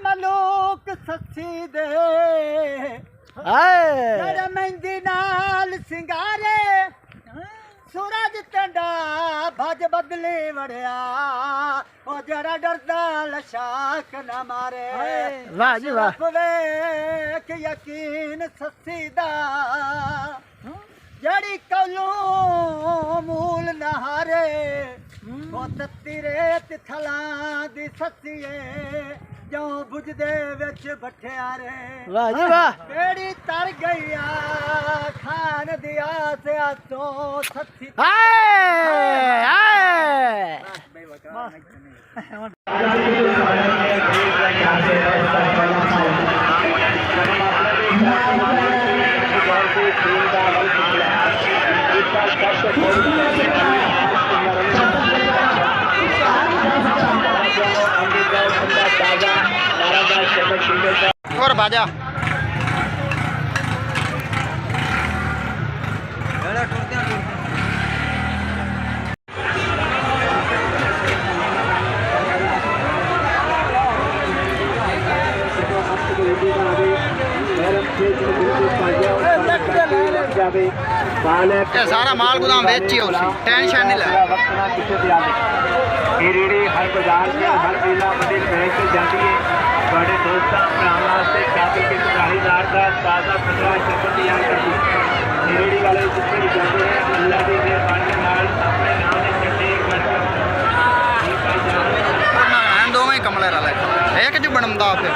ਮਲੂਕ ਸੱਸੀ ਦੇ ਹਾਏ ਮਹਿੰਦੀ ਨਾਲ ਸਿੰਗਾਰੇ ਸੂਰਜ ਟੰਡਾ ਭਜ ਬਦਲੇ ਵੜਿਆ ਉਹ ਜਰਾ ਡਰਦਾ ਲਸ਼ਾਕ ਨਾ ਮਾਰੇ ਵਾਹ ਜੀ ਵਾਹ ਵੇਖ ਯਕੀਨ ਸੱਸੀ ਦਾ ਜਿਹੜੀ ਕੌਲੋਂ ਮੂਲ ਨਹਾਰੇ ਉਹ ਤੱਤੀ ਰੇਤ ਥਲਾਂ ਦੀ ਸੱਸੀਏ ਜੋ ਬੁਝਦੇ ਵਿੱਚ ਭਠਿਆਰੇ ਵਾਹ ਜੀ ਵਾਹ ਕਿਹੜੀ ਤਰ ਗਈਆ ਖਾਨ ਦੀ ਆਸਿਆ ਤੋਂ ਸੱਸੀ ਹਾਏ ਹਾਏ और बाजा सारा माल गुदाम बेची टेंशन नहीं ले हर बाजार से हर जिला मंदिर बैंक से जाती है बड़े दोस्तों भरावां से काफी के कढ़ाईदार का ताज़ा खतरा शक्कर तैयार करती है रेड़ी वाले जितने भी जाते हैं अल्लाह की मेहरबानी नाल अपने नाम ने चट्टे दो में कमले रहा एक जो बनता फिर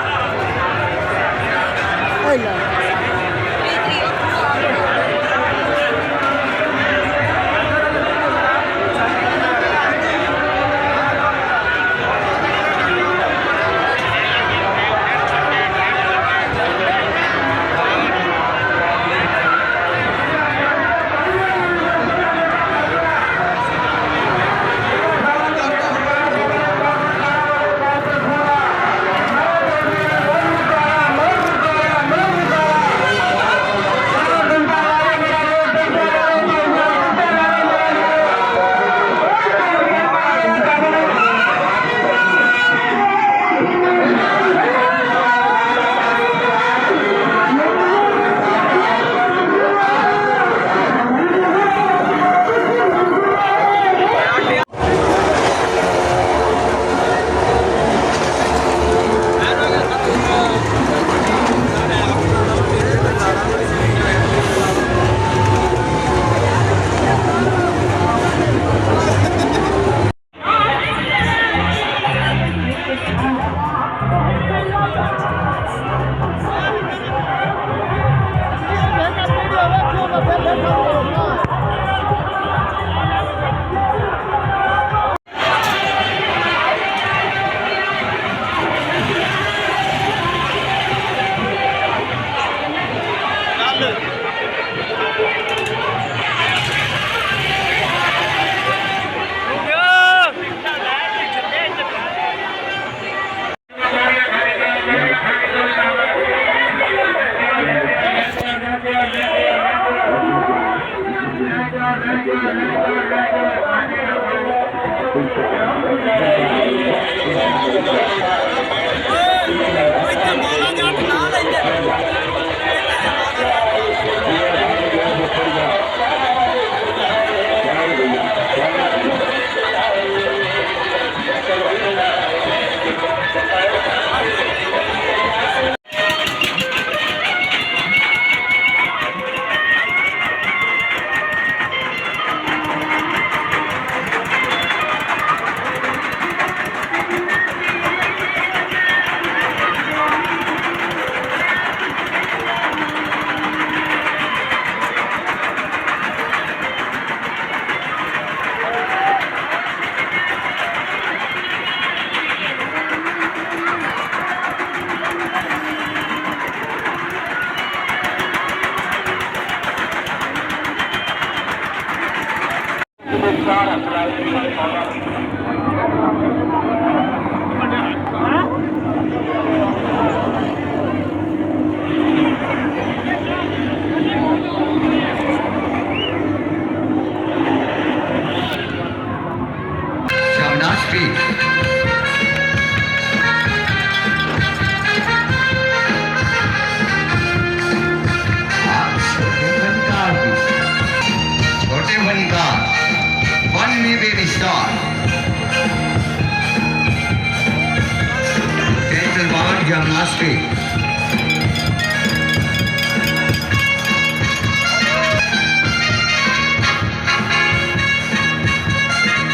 Namaste.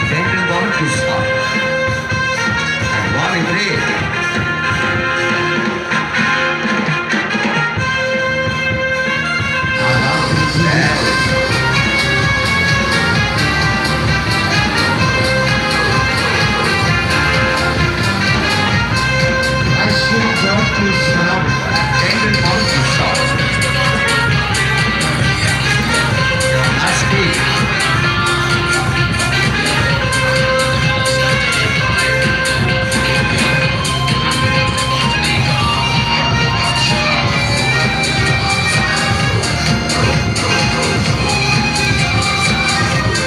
Gentle bond to stop. And one in three. Gentle bond to stop. Namaste.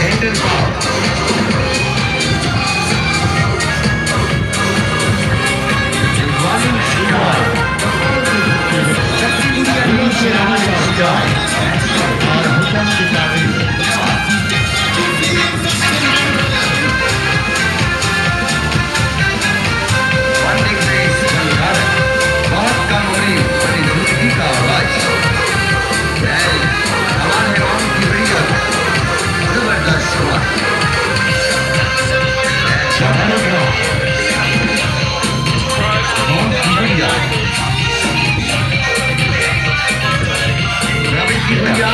Gentle bond. One sky. शक्ति दुनिया नीचे sky. और हुक्म की ताबीर. वंदे ग्रेस गंगाधर. बहुत कम हो रही बड़ी जिंदगी का आवाज. हमारे राम की बढ़िया जबरदस्त शुरुआत. बहुत बढ़िया. रवि की बढ़िया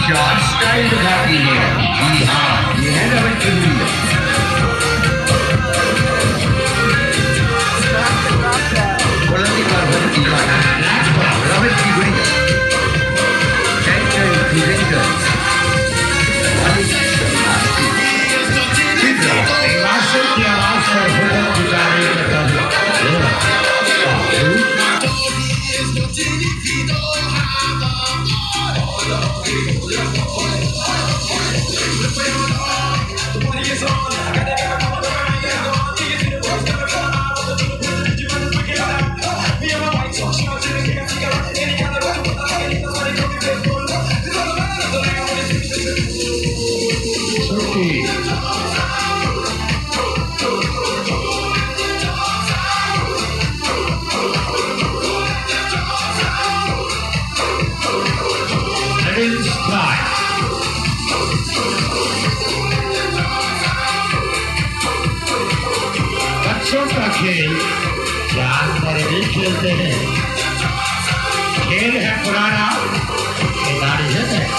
क्या स्टाइल दिखाती है. जी हाँ, ये है रवि की बढ़िया. बुलंदी पर बढ़ती है रवि की बढ़िया. टेंशन फिरेंगर्स मास्टर की आवाज पर हुक्म की तारीफ बच्चों का खेल जानवर भी खेलते हैं. खेल है पुराना, खिलाड़ी है नया.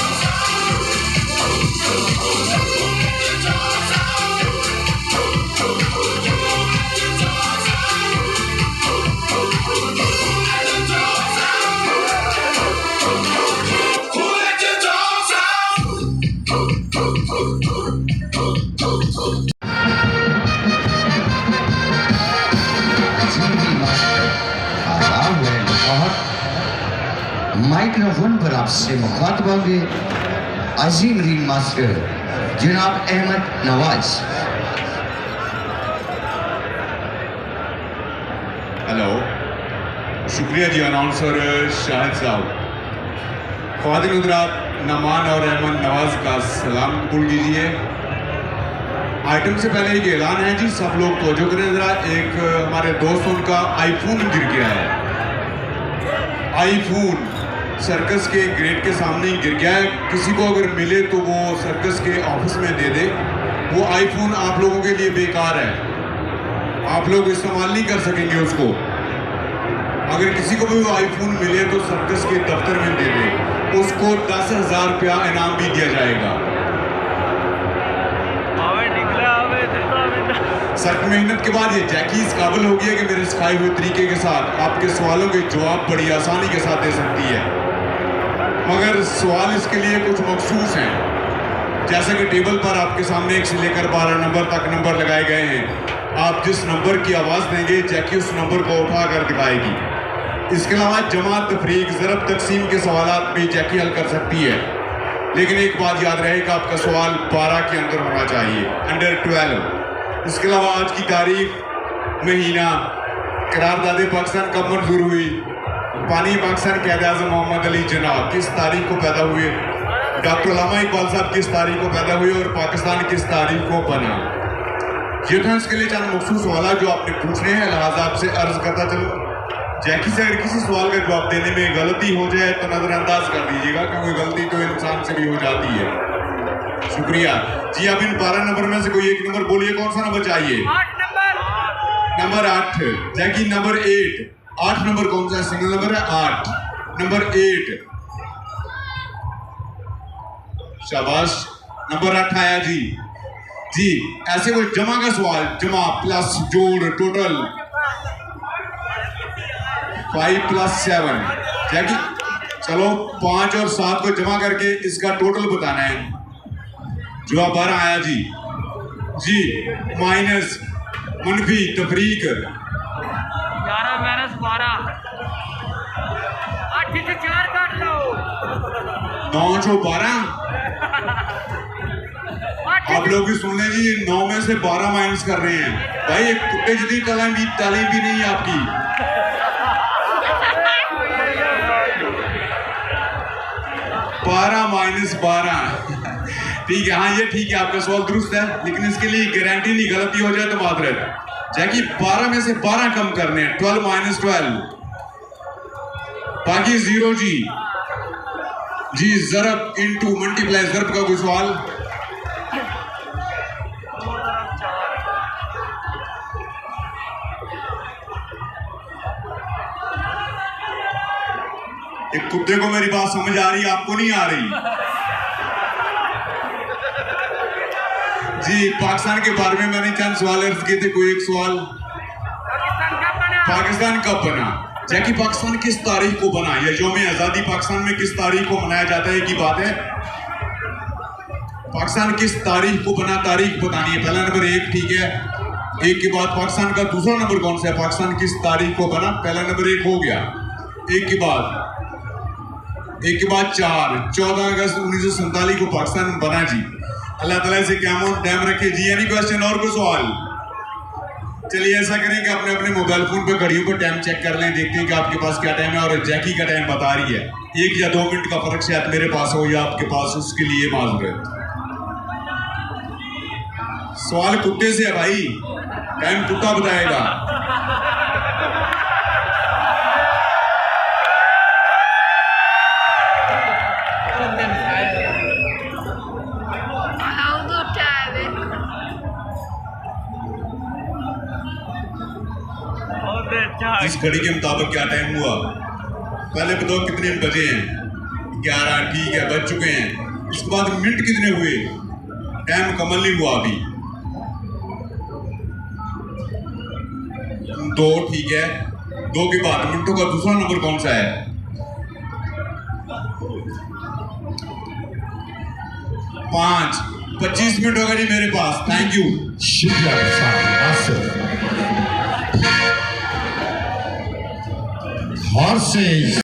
माइक्रोफोन पर आपसे मुखातब होंगे अजीम रीन मास्टर जनाब अहमद नवाज. हेलो, शुक्रिया जी अनाउंसर शाहिद साहब. ख्वातीन हज़रात, नमान और अहमद नवाज का सलाम कबूल कीजिए. आइटम से पहले एक ऐलान है जी, सब लोग तवज्जो करें ज़रा. एक हमारे दोस्त उनका आईफोन गिर गया है. आईफोन सर्कस के गेट के सामने ही गिर गया है. किसी को अगर मिले तो वो सर्कस के ऑफिस में दे दे. वो आईफोन आप लोगों के लिए बेकार है, आप लोग इस्तेमाल नहीं कर सकेंगे उसको. अगर किसी को भी वो आईफोन मिले तो सर्कस के दफ्तर में दे दे. उसको 10,000 रुपया इनाम भी दिया जाएगा. सख्त मेहनत के बाद ये जैकी इस काबिल हो गया कि मेरे सिखाए हुए तरीके के साथ आपके सवालों के जवाब बड़ी आसानी के साथ दे सकती है. मगर सवाल इसके लिए कुछ मखसूस हैं. जैसे कि टेबल पर आपके सामने 1 से लेकर 12 नंबर तक नंबर लगाए गए हैं. आप जिस नंबर की आवाज़ देंगे जैकी उस नंबर को उठाकर दिखाएगी. इसके अलावा जमात, तफरीक, ज़रब, तकसीम के सवालात भी जैकी हल कर सकती है. लेकिन एक बात याद रहे कि आपका सवाल 12 के अंदर होना चाहिए, अंडर 12. इसके अलावा आज की तारीख, महीना, करारदाद पाकिस्तान कब मंजूर हुई, पानी पाकिस्तान क़ायद आज़म मोहम्मद अली जिन्ना किस तारीख को पैदा हुए, डॉक्टर अल्लामा इकबाल साहब किस तारीख को पैदा हुए और पाकिस्तान किस तारीख को बना. ये था इसके लिए चंद मखसूस सवाल जो आपने पूछने हैं, लिहाजा आपसे अर्ज करता चलो जैकी से अगर किसी सवाल का जवाब देने में गलती हो जाए तो नजरअंदाज कर दीजिएगा, क्योंकि गलती तो इंसान से भी हो जाती है। शुक्रिया जी। अब इन 12 नंबर में से कोई एक नंबर बोलिए, कौन सा नंबर चाहिए? 8 नंबर। नंबर 8 जैकी। नंबर 8 नंबर कौन सा सिंगल नंबर है? 8 नंबर 8। शाबाश, नंबर 8 आया जी। जी ऐसे कोई जमा का सवाल, जमा प्लस जोड़ टोटल 5 + 7 जैकी। चलो 5 और 7 को जमा करके इसका टोटल बताना है। जवाब 12 आया जी। जी माइनस मनफी तफरीक 11 - 12 8 से 4 काट लो। 9 × 12। आप लोग भी सुन लें जी, 9 में से 12 माइनस कर रहे हैं। भाई एक कुत्ते जितनी तालीम भी नहीं है आपकी। 12 - 12 ठीक है। हाँ ये ठीक है, आपका सवाल दुरुस्त है, लेकिन इसके लिए गारंटी नहीं, गलती हो जाए तो माजरत। जैकी 12 में से 12 कम करने हैं, 12 - 12 बाकी 0 जी। जी ज़रब इनटू मल्टीप्लाई, ज़रब का कोई सवाल? एक कुत्ते को मेरी बात समझ आ रही है, आपको नहीं आ रही? जी पाकिस्तान के बारे में मैंने चंद सवाल अर्ज किए थे, कोई एक सवाल। पाकिस्तान कब बना? जैकी पाकिस्तान किस तारीख को बना, या यौम आज़ादी पाकिस्तान में किस तारीख को मनाया जाता है की बात है। पाकिस्तान किस तारीख को बना, तारीख बतानी है। पहला नंबर 1 ठीक है। 1 के बाद पाकिस्तान का दूसरा नंबर कौन सा है? पाकिस्तान किस तारीख को बना? पहला नंबर 1 हो गया। 1 के बाद 4 14 अगस्त 1947 को पाकिस्तान बना जी। अल्लाह ताला से क़यामत टाइम रखे जी। एनी क्वेश्चन और कोई सवाल? चलिए ऐसा करें कि अपने अपने मोबाइल फोन पे घड़ियों पर टाइम चेक कर लें, देखते हैं कि आपके पास क्या टाइम है और जैकी का टाइम बता रही है। 1 या 2 मिनट का फर्क शायद मेरे पास हो या आपके पास, उसके लिए माजूरत। सवाल कुत्ते से है भाई, टाइम कुत्ता बताएगा। इस घड़ी के मुताबिक क्या टाइम हुआ? पहले बताओ कितने बजे हैं? 11 ठीक है, बज चुके हैं। उसके बाद मिनट कितने हुए? टाइम मुकम्मल नहीं हुआ अभी। 2 ठीक है। 2 के बाद मिनटों का दूसरा नंबर कौन सा है? 5 25 मिनट होगा जी मेरे पास। Thank you. Horses.